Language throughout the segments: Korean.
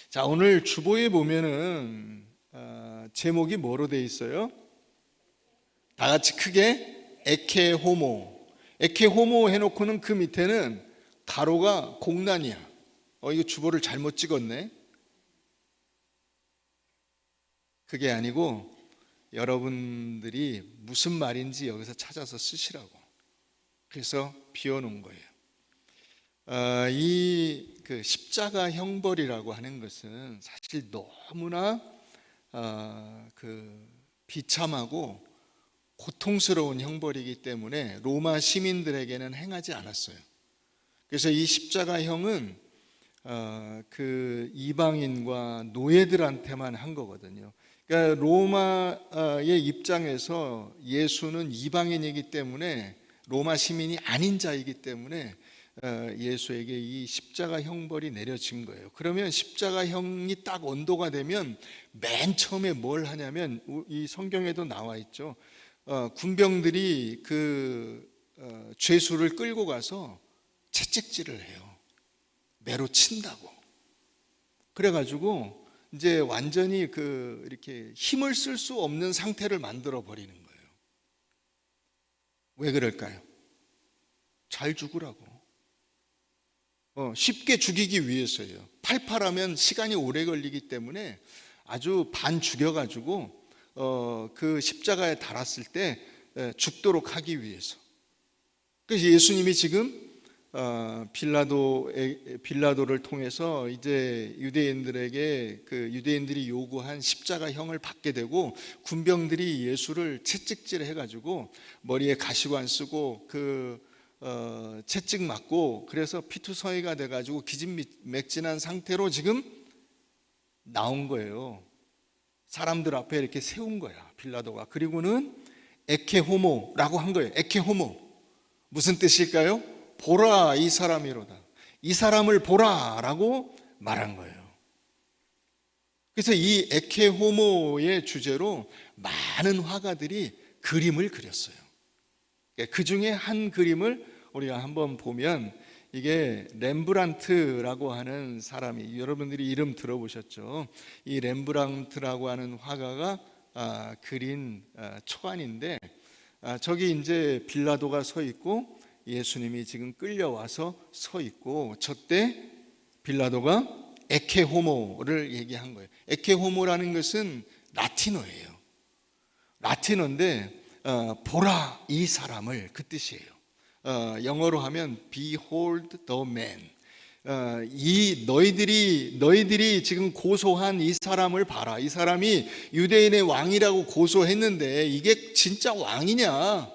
자, 오늘 주보에 보면은 제목이 뭐로 돼 있어요? 다 같이 크게 에케 호모. 에케 호모 해놓고는 그 밑에는 가로가 공란이야. 이거 주보를 잘못 찍었네. 그게 아니고 여러분들이 무슨 말인지 여기서 찾아서 쓰시라고. 그래서 비워놓은 거예요. 그 십자가 형벌이라고 하는 것은 사실 너무나 비참하고 고통스러운 형벌이기 때문에 로마 시민들에게는 행하지 않았어요. 그래서 이 십자가형은 그 이방인과 노예들한테만 한 거거든요. 그러니까 로마의 입장에서 예수는 이방인이기 때문에, 로마 시민이 아닌 자이기 때문에 예수에게 이 십자가 형벌이 내려진 거예요. 그러면 십자가 형이 딱 언도가 되면 맨 처음에 뭘 하냐면, 이 성경에도 나와 있죠. 군병들이 그 죄수를 끌고 가서 채찍질을 해요. 매로 친다고. 그래가지고 이제 완전히 이렇게 힘을 쓸 수 없는 상태를 만들어 버리는 거예요. 왜 그럴까요? 잘 죽으라고. 쉽게 죽이기 위해서예요. 팔팔하면 시간이 오래 걸리기 때문에 아주 반 죽여가지고 그 십자가에 달았을 때 죽도록 하기 위해서. 그래서 예수님이 지금 빌라도를 통해서 이제 유대인들에게 유대인들이 요구한 십자가형을 받게 되고, 군병들이 예수를 채찍질 해가지고 머리에 가시관 쓰고 채찍 맞고, 그래서 피투성이가 돼가지고 기진맥진한 상태로 지금 나온 거예요. 사람들 앞에 이렇게 세운 거야, 빌라도가. 그리고는 에케 호모라고 한 거예요. 에케 호모. 무슨 뜻일까요? 보라, 이 사람이로다. 이 사람을 보라라고 말한 거예요. 그래서 이 에케 호모의 주제로 많은 화가들이 그림을 그렸어요. 그 중에 한 그림을 우리가 한번 보면, 이게 렘브란트라고 하는 사람이, 여러분들이 이름 들어보셨죠? 이 렘브란트라고 하는 화가가 그린 초안인데, 저기 이제 빌라도가 서 있고 예수님이 지금 끌려와서 서 있고, 저때 빌라도가 에케 호모를 얘기한 거예요. 에케 호모라는 것은 라틴어예요. 라틴어인데 보라, 이 사람을, 그 뜻이에요. 영어로 하면 behold the man. 이 너희들이 지금 고소한 이 사람을 봐라. 이 사람이 유대인의 왕이라고 고소했는데 이게 진짜 왕이냐?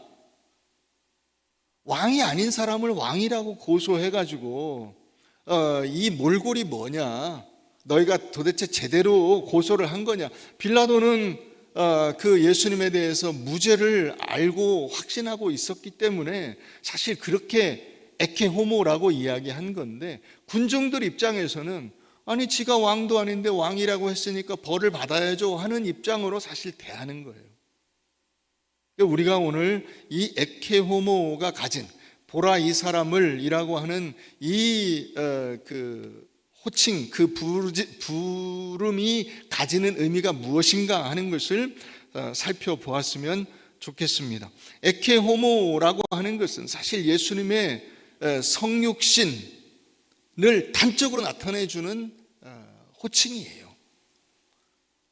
왕이 아닌 사람을 왕이라고 고소해가지고 이 몰골이 뭐냐? 너희가 도대체 제대로 고소를 한 거냐? 빌라도는 그 예수님에 대해서 무죄를 알고 확신하고 있었기 때문에 사실 그렇게 에케 호모라고 이야기한 건데, 군중들 입장에서는 아니 지가 왕도 아닌데 왕이라고 했으니까 벌을 받아야죠 하는 입장으로 사실 대하는 거예요. 우리가 오늘 이 에케 호모가 가진 보라, 이 사람을 이라고 하는 이 호칭, 그 부름이 가지는 의미가 무엇인가 하는 것을 살펴보았으면 좋겠습니다. 에케 호모라고 하는 것은 사실 예수님의 성육신을 단적으로 나타내주는 호칭이에요.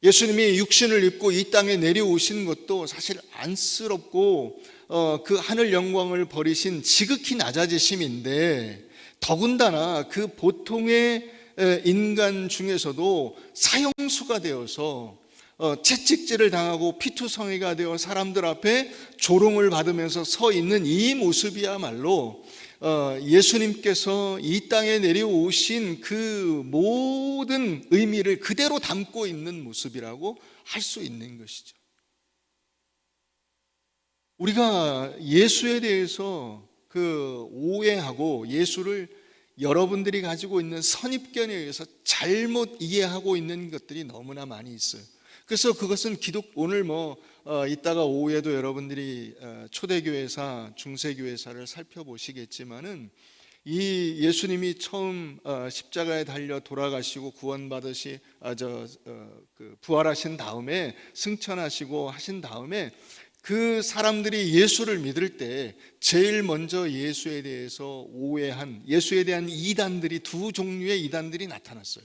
예수님이 육신을 입고 이 땅에 내려오신 것도 사실 안쓰럽고 그 하늘 영광을 버리신 지극히 낮아지심인데, 더군다나 그 보통의 인간 중에서도 사형수가 되어서 채찍질을 당하고 피투성이가 되어 사람들 앞에 조롱을 받으면서 서 있는 이 모습이야말로 예수님께서 이 땅에 내려오신 그 모든 의미를 그대로 담고 있는 모습이라고 할 수 있는 것이죠. 우리가 예수에 대해서 오해하고 예수를 여러분들이 가지고 있는 선입견에 의해서 잘못 이해하고 있는 것들이 너무나 많이 있어요. 그래서 그것은 오늘 이따가 오후에도 여러분들이 초대교회사, 중세교회사를 살펴보시겠지만은, 이 예수님이 처음 십자가에 달려 돌아가시고 구원받으시 부활하신 다음에 승천하시고 하신 다음에 그 사람들이 예수를 믿을 때 제일 먼저 예수에 대해서 오해한, 예수에 대한 이단들이, 두 종류의 이단들이 나타났어요.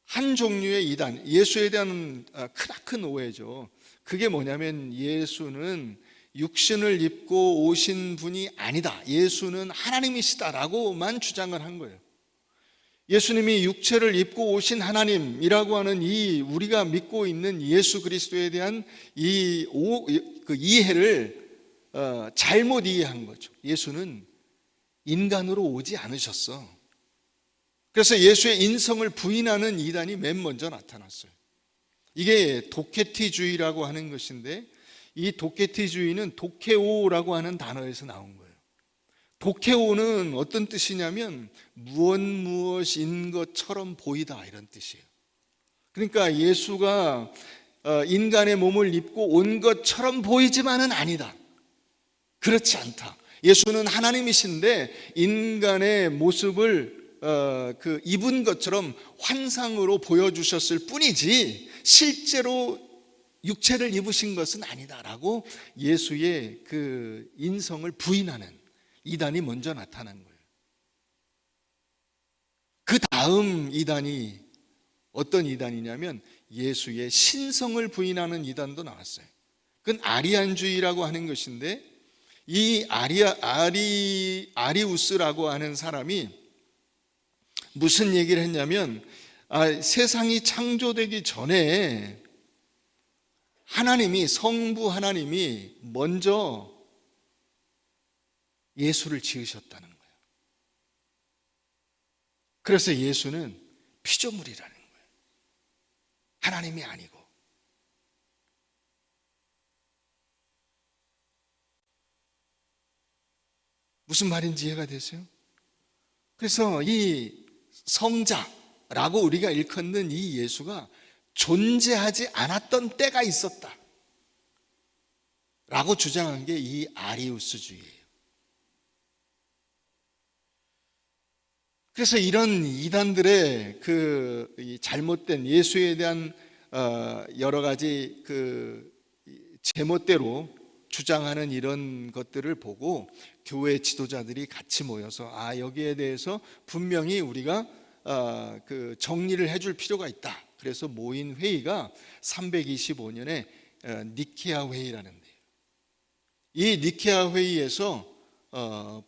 한 종류의 이단, 예수에 대한 크나큰 오해죠. 그게 뭐냐면 예수는 육신을 입고 오신 분이 아니다, 예수는 하나님이시다라고만 주장을 한 거예요. 예수님이 육체를 입고 오신 하나님이라고 하는 이 우리가 믿고 있는 예수 그리스도에 대한 그 이해를 잘못 이해한 거죠. 예수는 인간으로 오지 않으셨어. 그래서 예수의 인성을 부인하는 이단이 맨 먼저 나타났어요. 이게 도케티주의라고 하는 것인데, 이 도케티주의는 도케오라고 하는 단어에서 나온 거예요. 도케오는 어떤 뜻이냐면 무엇인 것처럼 보이다, 이런 뜻이에요. 그러니까 예수가 인간의 몸을 입고 온 것처럼 보이지만은 아니다, 그렇지 않다. 예수는 하나님이신데 인간의 모습을 입은 것처럼 환상으로 보여주셨을 뿐이지 실제로 육체를 입으신 것은 아니다라고 예수의 그 인성을 부인하는 이단이 먼저 나타난 거예요. 그 다음 이단이 어떤 이단이냐면 예수의 신성을 부인하는 이단도 나왔어요. 그건 아리안주의라고 하는 것인데, 이 아리우스라고 하는 사람이 무슨 얘기를 했냐면, 세상이 창조되기 전에 하나님이, 성부 하나님이 먼저 예수를 지으셨다는 거예요. 그래서 예수는 피조물이라는 거예요. 하나님이 아니고. 무슨 말인지 이해가 되세요? 그래서 이 성자라고 우리가 일컫는 이 예수가 존재하지 않았던 때가 있었다 라고 주장한 게 이 아리우스주의예요. 그래서 이런 이단들의 이 잘못된 예수에 대한 여러 가지 제멋대로 주장하는 이런 것들을 보고 교회 지도자들이 같이 모여서 여기에 대해서 분명히 우리가 정리를 해줄 필요가 있다. 그래서 모인 회의가 325년에 니케아 회의라는 데요. 이 니케아 회의에서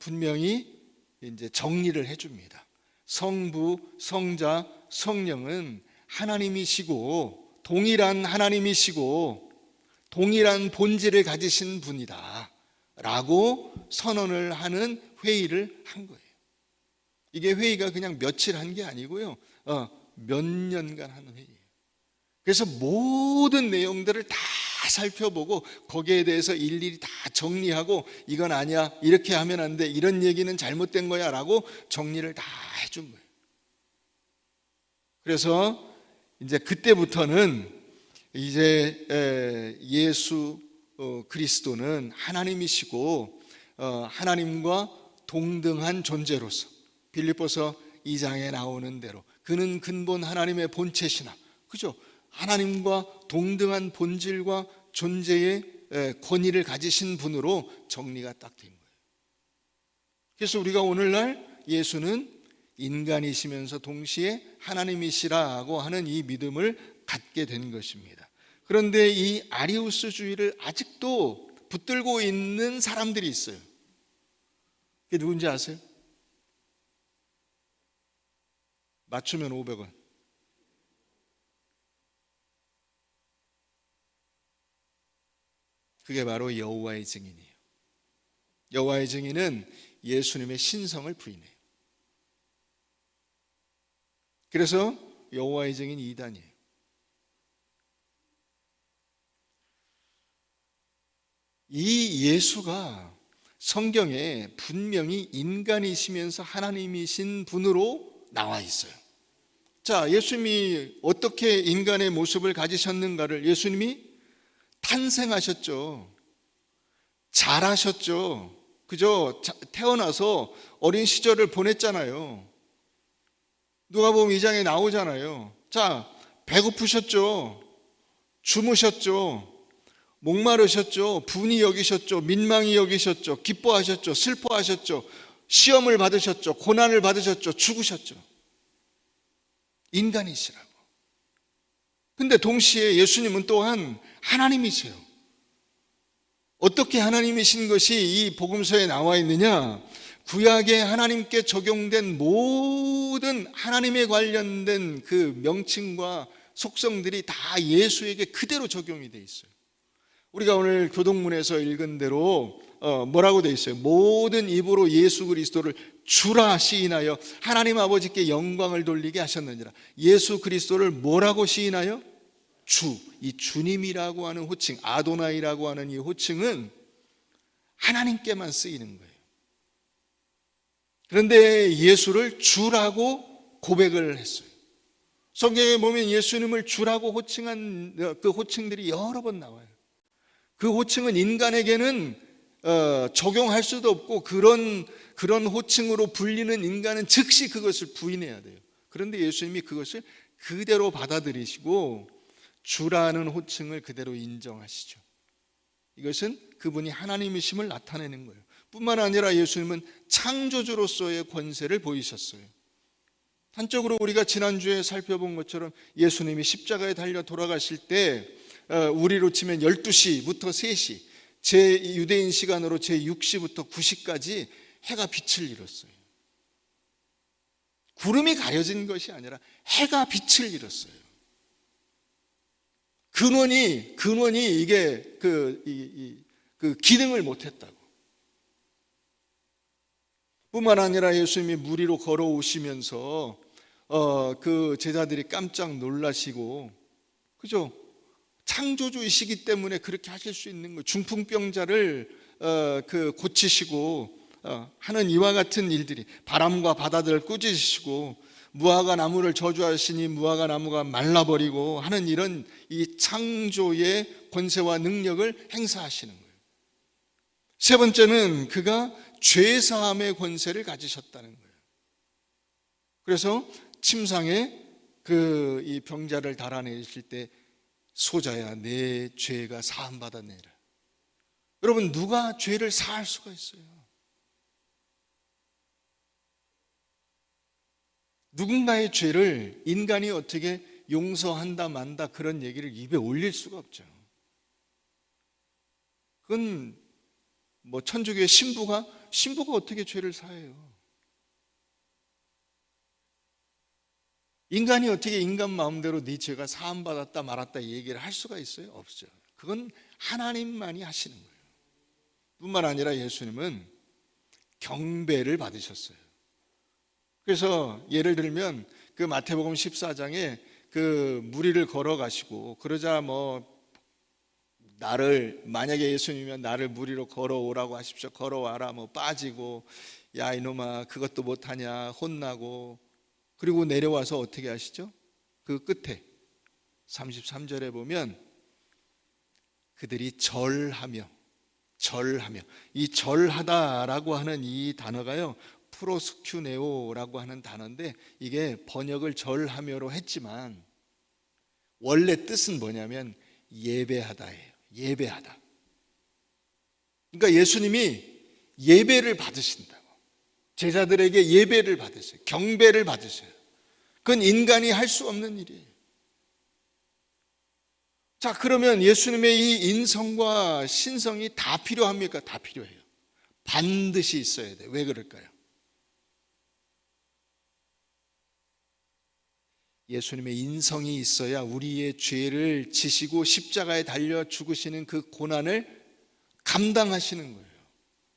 분명히 이제 정리를 해줍니다. 성부, 성자, 성령은 하나님이시고 동일한 하나님이시고 동일한 본질을 가지신 분이다 라고 선언을 하는 회의를 한 거예요. 이게 회의가 그냥 며칠 한 게 아니고요, 몇 년간 하는 회의예요. 그래서 모든 내용들을 다 살펴보고 거기에 대해서 일일이 다 정리하고 이건 아니야, 이렇게 하면 안 돼, 이런 얘기는 잘못된 거야 라고 정리를 다 해준 거예요. 그래서 이제 그때부터는 이제 예수 그리스도는 하나님이시고 하나님과 동등한 존재로서, 빌립보서 2장에 나오는 대로 그는 근본 하나님의 본체시나, 그죠? 하나님과 동등한 본질과 존재의 권위를 가지신 분으로 정리가 딱 된 거예요. 그래서 우리가 오늘날 예수는 인간이시면서 동시에 하나님이시라고 하는 이 믿음을 갖게 된 것입니다. 그런데 이 아리우스주의를 아직도 붙들고 있는 사람들이 있어요. 그게 누군지 아세요? 맞추면 500원. 그게 바로 여호와의 증인이에요. 여호와의 증인은 예수님의 신성을 부인해요. 그래서 여호와의 증인 2단이에요. 이 예수가 성경에 분명히 인간이시면서 하나님이신 분으로 나와 있어요. 자, 예수님이 어떻게 인간의 모습을 가지셨는가를, 예수님이 탄생하셨죠. 자라셨죠. 그저 태어나서 어린 시절을 보냈잖아요. 누가복음 2장에 나오잖아요. 자, 배고프셨죠? 주무셨죠? 목마르셨죠? 분이 여기셨죠? 민망히 여기셨죠? 기뻐하셨죠? 슬퍼하셨죠? 시험을 받으셨죠? 고난을 받으셨죠? 죽으셨죠? 인간이시라고. 근데 동시에 예수님은 또한 하나님이세요. 어떻게 하나님이신 것이 이 복음서에 나와 있느냐? 구약에 하나님께 적용된 모든 하나님에 관련된 그 명칭과 속성들이 다 예수에게 그대로 적용이 돼 있어요. 우리가 오늘 교동문에서 읽은 대로 뭐라고 돼 있어요? 모든 입으로 예수 그리스도를 주라 시인하여 하나님 아버지께 영광을 돌리게 하셨느니라. 예수 그리스도를 뭐라고 시인하여? 주. 이 주님이라고 하는 호칭, 아도나이라고 하는 이 호칭은 하나님께만 쓰이는 거예요. 그런데 예수를 주라고 고백을 했어요. 성경에 보면 예수님을 주라고 호칭한 그 호칭들이 여러 번 나와요. 그 호칭은 인간에게는 적용할 수도 없고 그런 호칭으로 불리는 인간은 즉시 그것을 부인해야 돼요. 그런데 예수님이 그것을 그대로 받아들이시고 주라는 호칭을 그대로 인정하시죠. 이것은 그분이 하나님이심을 나타내는 거예요. 뿐만 아니라 예수님은 창조주로서의 권세를 보이셨어요. 한쪽으로 우리가 지난주에 살펴본 것처럼 예수님이 십자가에 달려 돌아가실 때 우리로 치면 12시부터 3시, 제 유대인 시간으로 제 6시부터 9시까지 해가 빛을 잃었어요. 구름이 가려진 것이 아니라 해가 빛을 잃었어요. 근원이 이게 그 기능을 못했다고. 뿐만 아니라 예수님이 물 위로 걸어오시면서 그 제자들이 깜짝 놀라시고, 그죠? 창조주이시기 때문에 그렇게 하실 수 있는 거예요. 중풍병자를 고치시고 하는 이와 같은 일들이, 바람과 바다들을 꾸짖으시고 무화과 나무를 저주하시니 무화과 나무가 말라버리고 하는 이런 이 창조의 권세와 능력을 행사하시는 거예요. 세 번째는 그가 죄사함의 권세를 가지셨다는 거예요. 그래서 침상에 이 병자를 달아내실 때 소자야 내 죄가 사함받았느니라. 여러분, 누가 죄를 사할 수가 있어요? 누군가의 죄를 인간이 어떻게 용서한다 만다 그런 얘기를 입에 올릴 수가 없죠. 그건 뭐 천주교의 신부가 어떻게 죄를 사해요? 인간이 어떻게 인간 마음대로 네 죄가 사함받았다 말았다 얘기를 할 수가 있어요? 없죠. 그건 하나님만이 하시는 거예요. 뿐만 아니라 예수님은 경배를 받으셨어요. 그래서 예를 들면 그 마태복음 14장에 그 무리를 걸어가시고, 그러자 만약에 예수님이면 나를 무리로 걸어오라고 하십시오. 걸어와라. 빠지고, 야 이놈아 그것도 못하냐 혼나고, 그리고 내려와서 어떻게 하시죠? 그 끝에 33절에 보면 그들이 절하며, 이 절하다라고 하는 이 단어가요, 프로스큐네오라고 하는 단어인데, 이게 번역을 절하며로 했지만 원래 뜻은 뭐냐면 예배하다예요. 예배하다. 그러니까 예수님이 예배를 받으신다고. 제자들에게 예배를 받으세요. 경배를 받으세요. 그건 인간이 할 수 없는 일이에요. 자, 그러면 예수님의 이 인성과 신성이 다 필요합니까? 다 필요해요. 반드시 있어야 돼요. 왜 그럴까요? 예수님의 인성이 있어야 우리의 죄를 지시고 십자가에 달려 죽으시는 그 고난을 감당하시는 거예요.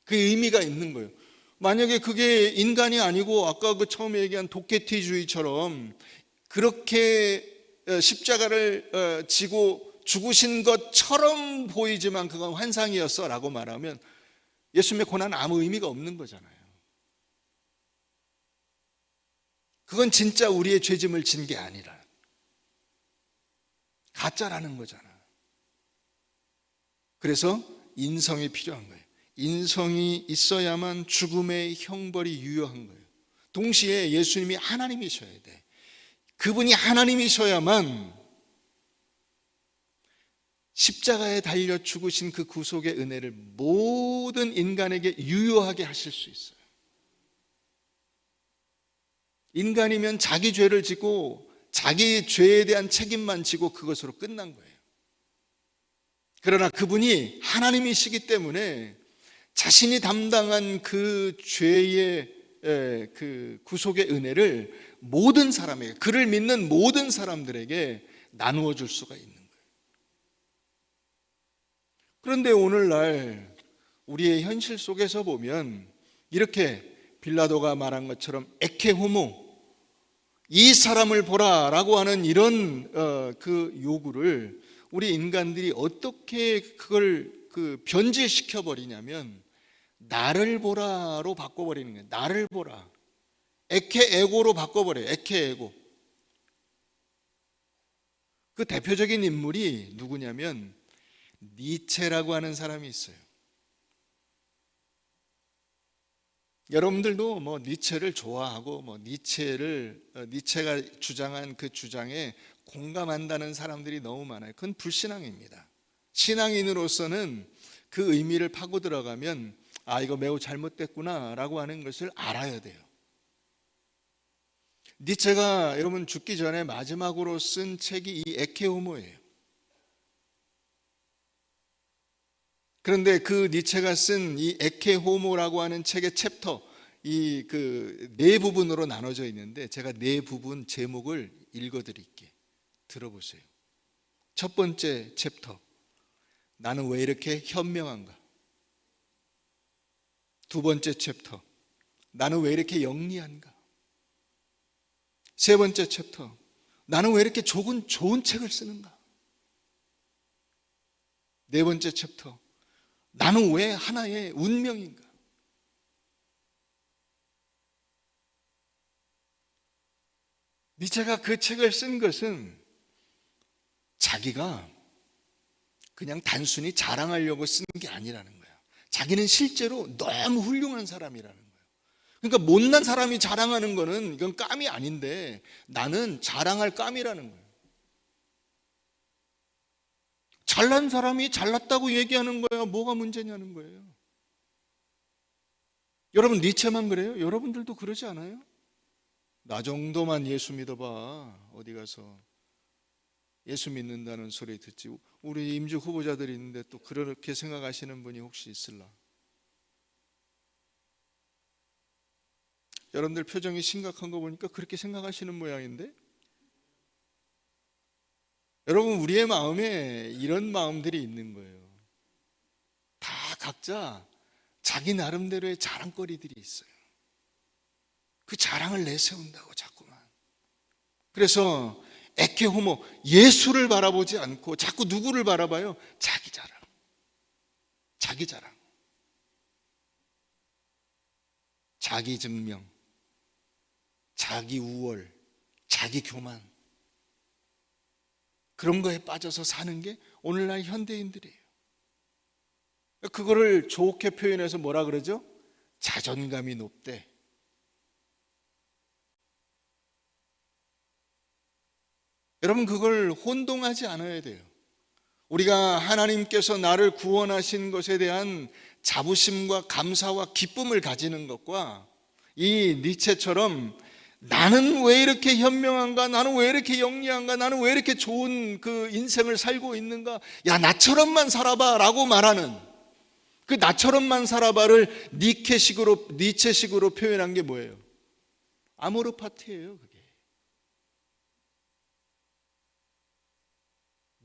그 의미가 있는 거예요. 만약에 그게 인간이 아니고 아까 그 처음에 얘기한 도케티주의처럼 그렇게 십자가를 지고 죽으신 것처럼 보이지만 그건 환상이었어 라고 말하면 예수님의 고난은 아무 의미가 없는 거잖아요. 그건 진짜 우리의 죄짐을 진 게 아니라 가짜라는 거잖아. 그래서 인성이 필요한 거예요. 인성이 있어야만 죽음의 형벌이 유효한 거예요. 동시에 예수님이 하나님이셔야 돼. 그분이 하나님이셔야만 십자가에 달려 죽으신 그 구속의 은혜를 모든 인간에게 유효하게 하실 수 있어요. 인간이면 자기 죄를 지고 자기 죄에 대한 책임만 지고 그것으로 끝난 거예요. 그러나 그분이 하나님이시기 때문에 자신이 담당한 그 죄의 그 구속의 은혜를 모든 사람에게, 그를 믿는 모든 사람들에게 나누어 줄 수가 있는 거예요. 그런데 오늘날 우리의 현실 속에서 보면 이렇게 빌라도가 말한 것처럼 에케호모, 이 사람을 보라라고 하는 이런 그 요구를 우리 인간들이 어떻게 그걸 변질시켜 버리냐면 나를 보라로 바꿔버리는 거예요. 나를 보라. 에케에고로 바꿔버려요. 에케에고. 그 대표적인 인물이 누구냐면 니체라고 하는 사람이 있어요. 여러분들도 뭐 니체를 좋아하고 뭐 니체가 주장한 그 주장에 공감한다는 사람들이 너무 많아요. 그건 불신앙입니다. 신앙인으로서는 그 의미를 파고 들어가면 아, 이거 매우 잘못됐구나 라고 하는 것을 알아야 돼요. 니체가 여러분 죽기 전에 마지막으로 쓴 책이 이 에케호모예요. 그런데 그 니체가 쓴 이 에케호모라고 하는 책의 챕터, 이 그 네 부분으로 나눠져 있는데 제가 네 부분 제목을 읽어드릴게요. 들어보세요. 첫 번째 챕터, 나는 왜 이렇게 현명한가? 두 번째 챕터, 나는 왜 이렇게 영리한가? 세 번째 챕터, 나는 왜 이렇게 좋은 책을 쓰는가? 네 번째 챕터, 나는 왜 하나의 운명인가? 니체가 그 책을 쓴 것은 자기가 그냥 단순히 자랑하려고 쓴 게 아니라는 거예요. 자기는 실제로 너무 훌륭한 사람이라는 거예요. 그러니까 못난 사람이 자랑하는 거는 이건 깜이 아닌데 나는 자랑할 깜이라는 거예요. 잘난 사람이 잘났다고 얘기하는 거야. 뭐가 문제냐는 거예요. 여러분 니체만 그래요? 여러분들도 그러지 않아요? 나 정도만 예수 믿어봐. 어디 가서 예수 믿는다는 소리 듣지. 우리 임직 후보자들이 있는데 또 그렇게 생각하시는 분이 혹시 있을라? 여러분들 표정이 심각한 거 보니까 그렇게 생각하시는 모양인데? 여러분 우리의 마음에 이런 마음들이 있는 거예요. 다 각자 자기 나름대로의 자랑거리들이 있어요. 그 자랑을 내세운다고 자꾸만. 그래서 에케호모, 예수를 바라보지 않고 자꾸 누구를 바라봐요? 자기 자랑. 자기 자랑. 자기 증명. 자기 우월. 자기 교만. 그런 거에 빠져서 사는 게 오늘날 현대인들이에요. 그거를 좋게 표현해서 뭐라 그러죠? 자존감이 높대. 여러분 그걸 혼동하지 않아야 돼요. 우리가 하나님께서 나를 구원하신 것에 대한 자부심과 감사와 기쁨을 가지는 것과 이 니체처럼 나는 왜 이렇게 현명한가? 나는 왜 이렇게 영리한가? 나는 왜 이렇게 좋은 그 인생을 살고 있는가? 야, 나처럼만 살아봐 라고 말하는 그 나처럼만 살아봐를 니체식으로 표현한 게 뭐예요? 아모르 파티예요, 그게.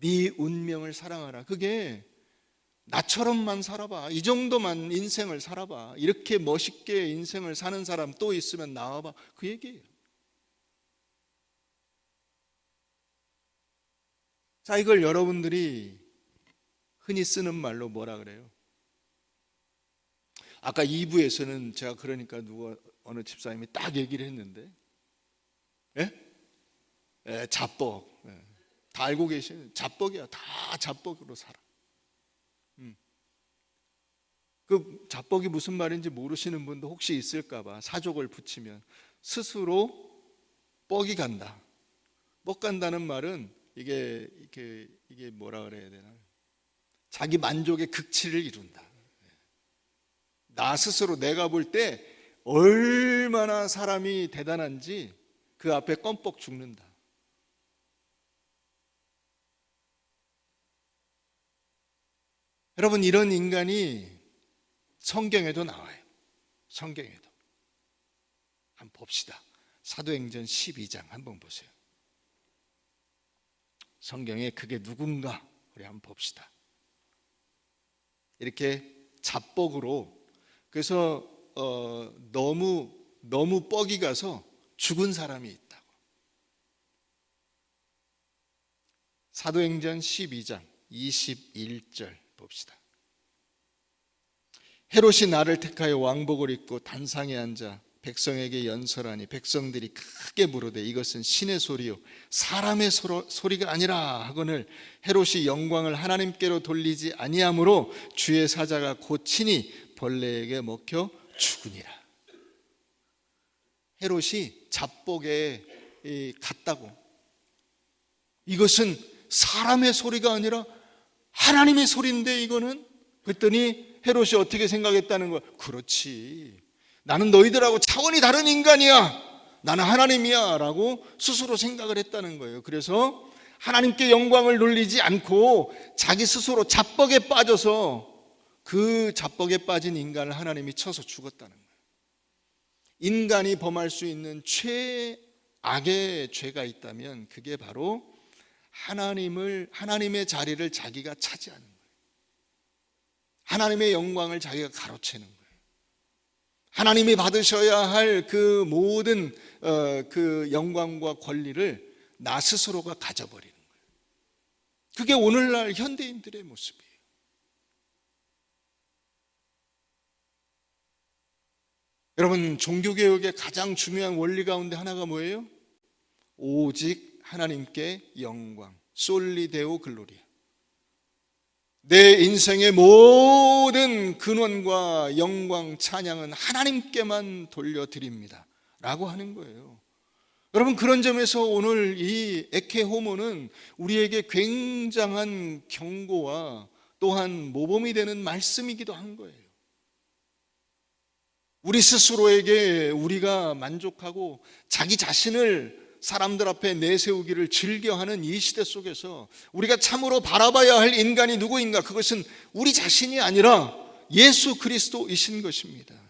네 운명을 사랑하라. 그게 나처럼만 살아봐. 이 정도만 인생을 살아봐. 이렇게 멋있게 인생을 사는 사람 또 있으면 나와봐. 그 얘기예요. 자, 이걸 여러분들이 흔히 쓰는 말로 뭐라 그래요? 아까 2부에서는 제가 그러니까 어느 집사님이 딱 얘기를 했는데, 예? 예, 자뻑. 예. 다 알고 계시는 자뻑이야. 다 자뻑으로 살아. 그 자뻑이 무슨 말인지 모르시는 분도 혹시 있을까 봐 사족을 붙이면 스스로 뻑이 간다. 뻑 간다는 말은 이게 뭐라 그래야 되나? 자기 만족의 극치를 이룬다. 나 스스로 내가 볼 때 얼마나 사람이 대단한지 그 앞에 껌뻑 죽는다. 여러분, 이런 인간이 성경에도 나와요. 성경에도. 한번 봅시다. 사도행전 12장 한번 보세요. 성경에 그게 누군가 우리 한번 봅시다. 이렇게 자뻑으로, 그래서 너무 뻑이 가서 죽은 사람이 있다고. 사도행전 12장 21절 봅시다. 헤롯이 나를 택하여 왕복을 입고 단상에 앉아 백성에게 연설하니 백성들이 크게 물으되 이것은 신의 소리요 사람의 소리가 아니라 하거늘 헤롯이 영광을 하나님께로 돌리지 아니하므로 주의 사자가 곧 친히 벌레에게 먹혀 죽으니라. 헤롯이 자뻑에 갔다고. 이것은 사람의 소리가 아니라 하나님의 소리인데 이거는? 그랬더니 헤롯이 어떻게 생각했다는 거야? 그렇지, 나는 너희들하고 차원이 다른 인간이야, 나는 하나님이야 라고 스스로 생각을 했다는 거예요. 그래서 하나님께 영광을 돌리지 않고 자기 스스로 자뻑에 빠져서 그 자뻑에 빠진 인간을 하나님이 쳐서 죽었다는 거예요. 인간이 범할 수 있는 최악의 죄가 있다면 그게 바로 하나님의 자리를 자기가 차지하는 거예요. 하나님의 영광을 자기가 가로채는 거예요. 하나님이 받으셔야 할 그 모든 그 영광과 권리를 나 스스로가 가져버리는 거예요. 그게 오늘날 현대인들의 모습이에요. 여러분, 종교개혁의 가장 중요한 원리 가운데 하나가 뭐예요? 오직 하나님께 영광, 솔리 데오 글로리아. 내 인생의 모든 근원과 영광, 찬양은 하나님께만 돌려드립니다 라고 하는 거예요. 여러분, 그런 점에서 오늘 이 에케 호모는 우리에게 굉장한 경고와 또한 모범이 되는 말씀이기도 한 거예요. 우리 스스로에게 우리가 만족하고 자기 자신을 사람들 앞에 내세우기를 즐겨하는 이 시대 속에서 우리가 참으로 바라봐야 할 인간이 누구인가? 그것은 우리 자신이 아니라 예수 그리스도이신 것입니다.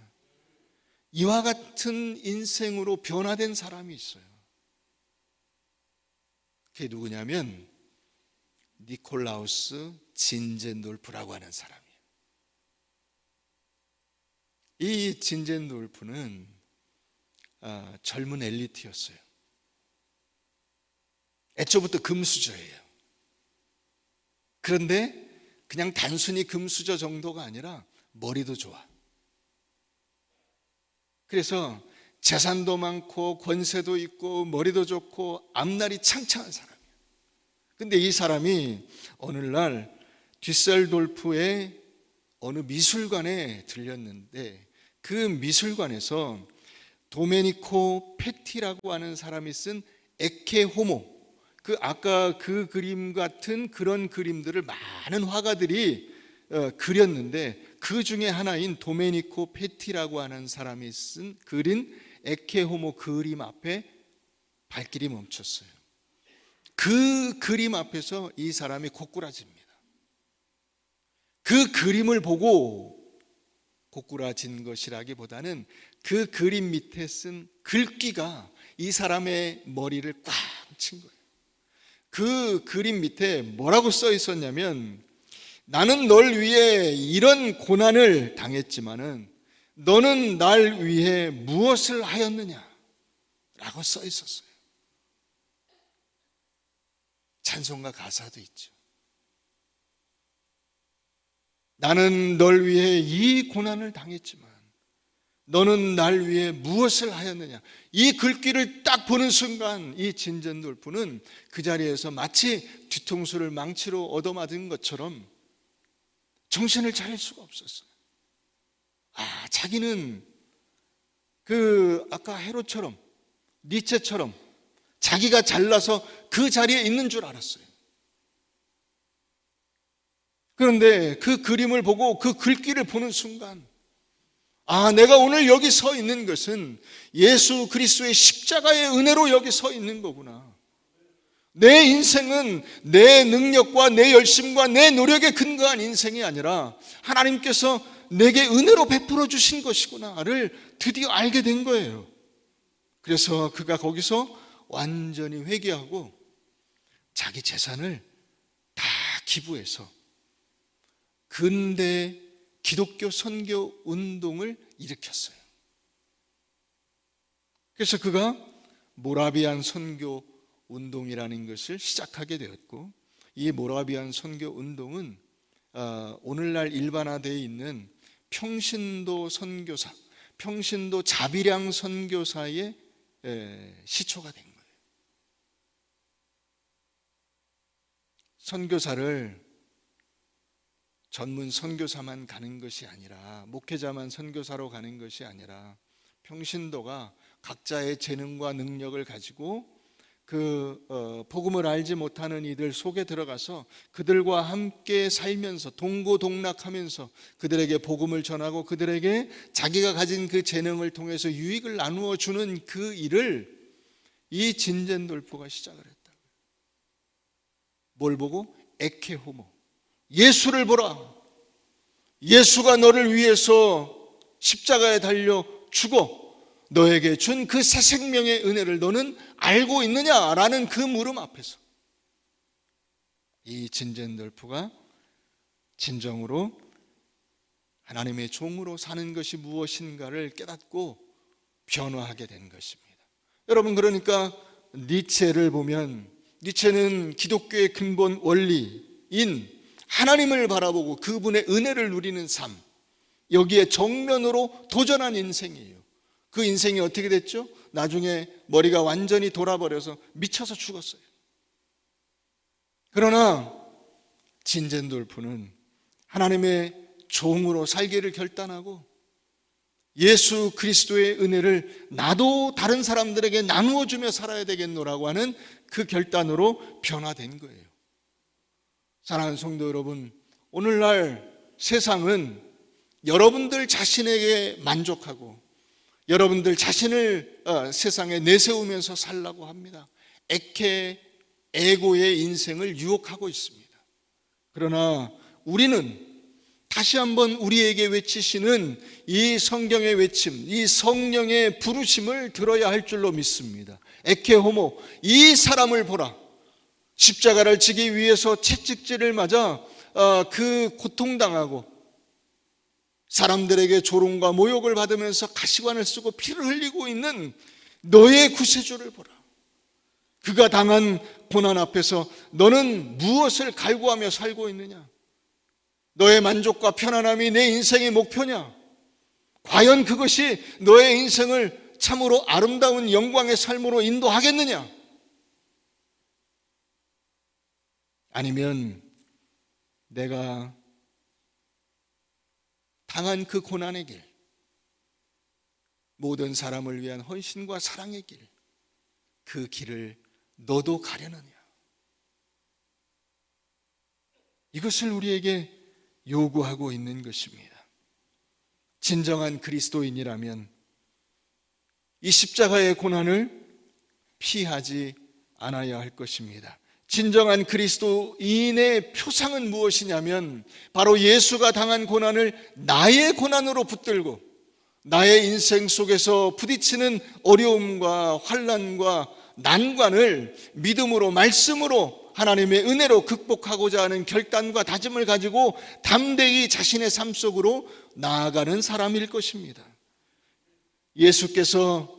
이와 같은 인생으로 변화된 사람이 있어요. 그게 누구냐면 니콜라우스 진젠돌프라고 하는 사람이에요. 이 진젠돌프는 젊은 엘리트였어요. 애초부터 금수저예요. 그런데 그냥 단순히 금수저 정도가 아니라 머리도 좋아. 그래서 재산도 많고 권세도 있고 머리도 좋고 앞날이 창창한 사람이에요. 근데 이 사람이 어느 날 뒤셀돌프의 어느 미술관에 들렸는데 그 미술관에서 도메니코 페티라고 하는 사람이 쓴 에케 호모, 아까 그 그림 같은 그런 그림들을 많은 화가들이 그렸는데 그 중에 하나인 도메니코 페티라고 하는 사람이 그린 에케 호모 그림 앞에 발길이 멈췄어요. 그 그림 앞에서 이 사람이 고꾸라집니다. 그 그림을 보고 고꾸라진 것이라기보다는 그 그림 밑에 쓴 글귀가 이 사람의 머리를 꽉 친 거예요. 그 그림 밑에 뭐라고 써 있었냐면, 나는 널 위해 이런 고난을 당했지만은 너는 날 위해 무엇을 하였느냐 라고 써 있었어요. 찬송가 가사도 있죠. 나는 널 위해 이 고난을 당했지만 너는 날 위해 무엇을 하였느냐. 이 글귀를 딱 보는 순간 이 진젠돌프는 그 자리에서 마치 뒤통수를 망치로 얻어맞은 것처럼 정신을 차릴 수가 없었어요. 자기는 아까 헤롯처럼, 니체처럼 자기가 잘나서 그 자리에 있는 줄 알았어요. 그런데 그 그림을 보고 그 글귀를 보는 순간, 내가 오늘 여기 서 있는 것은 예수 그리스도의 십자가의 은혜로 여기 서 있는 거구나. 내 인생은 내 능력과 내 열심과 내 노력에 근거한 인생이 아니라 하나님께서 내게 은혜로 베풀어 주신 것이구나를 드디어 알게 된 거예요. 그래서 그가 거기서 완전히 회개하고 자기 재산을 다 기부해서 근대 기독교 선교 운동을 일으켰어요. 그래서 그가 모라비안 선교 운동이라는 것을 시작하게 되었고, 이 모라비안 선교 운동은 오늘날 일반화되어 있는 평신도 선교사, 평신도 자비량 선교사의 시초가 된 거예요. 선교사를 전문 선교사만 가는 것이 아니라, 목회자만 선교사로 가는 것이 아니라, 평신도가 각자의 재능과 능력을 가지고 복음을 알지 못하는 이들 속에 들어가서 그들과 함께 살면서 동고동락하면서 그들에게 복음을 전하고 그들에게 자기가 가진 그 재능을 통해서 유익을 나누어 주는 그 일을 이 진젠돌프가 시작을 했다. 뭘 보고? 에케 호모, 예수를 보라. 예수가 너를 위해서 십자가에 달려 죽어 너에게 준 그 새 생명의 은혜를 너는 알고 있느냐라는 그 물음 앞에서 이 진젠돌프가 진정으로 하나님의 종으로 사는 것이 무엇인가를 깨닫고 변화하게 된 것입니다. 여러분, 그러니까 니체를 보면, 니체는 기독교의 근본 원리인 하나님을 바라보고 그분의 은혜를 누리는 삶, 여기에 정면으로 도전한 인생이에요. 그 인생이 어떻게 됐죠? 나중에 머리가 완전히 돌아버려서 미쳐서 죽었어요. 그러나 진젠돌프는 하나님의 종으로 살기를 결단하고 예수 그리스도의 은혜를 나도 다른 사람들에게 나누어 주며 살아야 되겠노라고 하는 그 결단으로 변화된 거예요. 사랑하는 성도 여러분, 오늘날 세상은 여러분들 자신에게 만족하고 여러분들 자신을 세상에 내세우면서 살라고 합니다. 에고의 인생을 유혹하고 있습니다. 그러나 우리는 다시 한번 우리에게 외치시는 이 성경의 외침, 이 성령의 부르심을 들어야 할 줄로 믿습니다. 에케 호모, 이 사람을 보라. 십자가를 지기 위해서 채찍질을 맞아 그 고통당하고 사람들에게 조롱과 모욕을 받으면서 가시관을 쓰고 피를 흘리고 있는 너의 구세주를 보라. 그가 당한 고난 앞에서 너는 무엇을 갈구하며 살고 있느냐? 너의 만족과 편안함이 내 인생의 목표냐? 과연 그것이 너의 인생을 참으로 아름다운 영광의 삶으로 인도하겠느냐? 아니면 내가 당한 그 고난의 길, 모든 사람을 위한 헌신과 사랑의 길, 그 길을 너도 가려느냐? 이것을 우리에게 요구하고 있는 것입니다. 진정한 그리스도인이라면 이 십자가의 고난을 피하지 않아야 할 것입니다. 진정한 그리스도인의 표상은 무엇이냐면 바로 예수가 당한 고난을 나의 고난으로 붙들고 나의 인생 속에서 부딪히는 어려움과 환난과 난관을 믿음으로, 말씀으로, 하나님의 은혜로 극복하고자 하는 결단과 다짐을 가지고 담대히 자신의 삶 속으로 나아가는 사람일 것입니다. 예수께서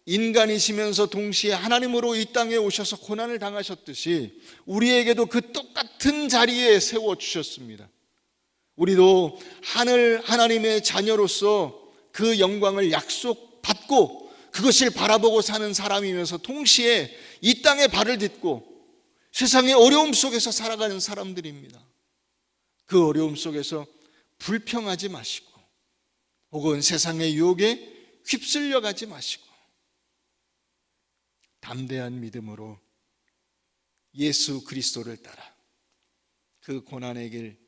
인간이시면서 동시에 하나님으로 이 땅에 오셔서 고난을 당하셨듯이 우리에게도 그 똑같은 자리에 세워주셨습니다. 우리도 하나님의 자녀로서 그 영광을 약속받고 그것을 바라보고 사는 사람이면서 동시에 이 땅에 발을 딛고 세상의 어려움 속에서 살아가는 사람들입니다. 그 어려움 속에서 불평하지 마시고 혹은 세상의 유혹에 휩쓸려 가지 마시고 담대한 믿음으로 예수 그리스도를 따라 그 고난의 길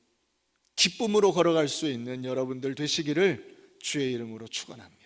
기쁨으로 걸어갈 수 있는 여러분들 되시기를 주의 이름으로 축원합니다.